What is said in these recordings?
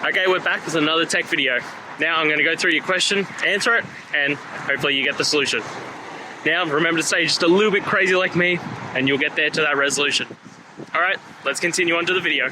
Okay, we're back with another tech video. Now I'm going to go through your question, answer it, and hopefully you get the solution. Now remember to stay just a little bit crazy like me, and you'll get there to that resolution. Alright, let's continue on to the video.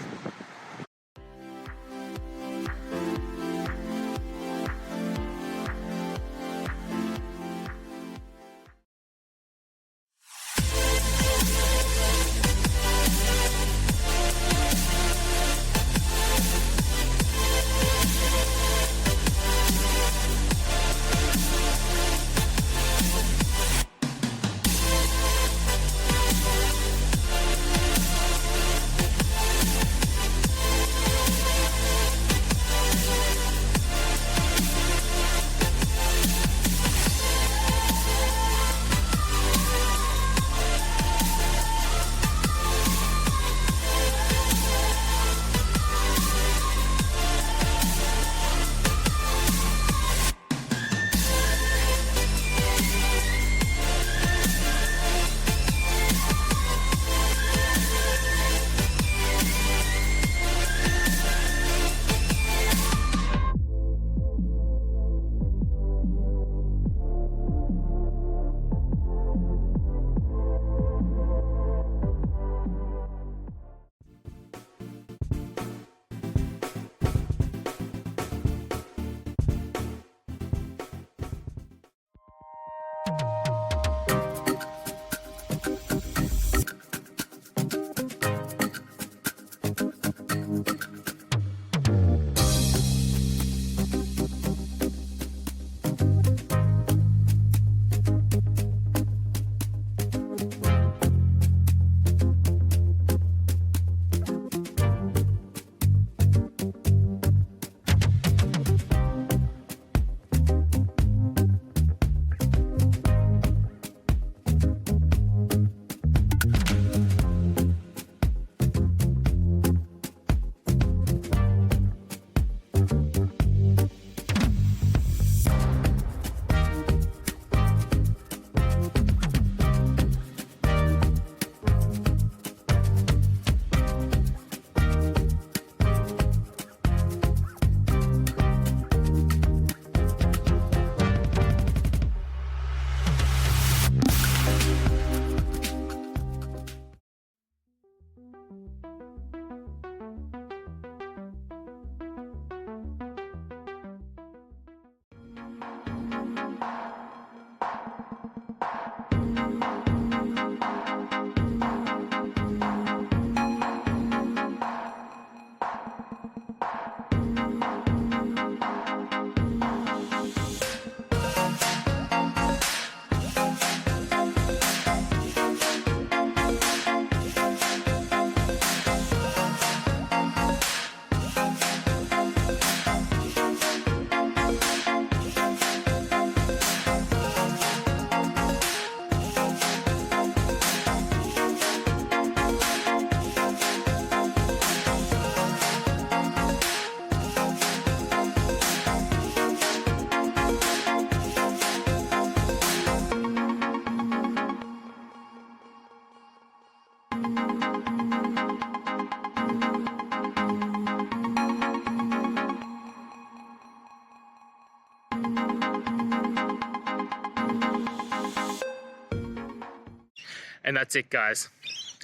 And that's it, guys.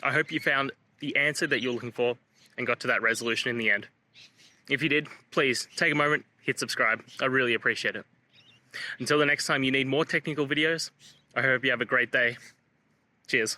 I hope you found the answer that you're looking for and got to that resolution in the end. If you did, please take a moment, hit subscribe. I really appreciate it. Until the next time you need more technical videos, I hope you have a great day. Cheers.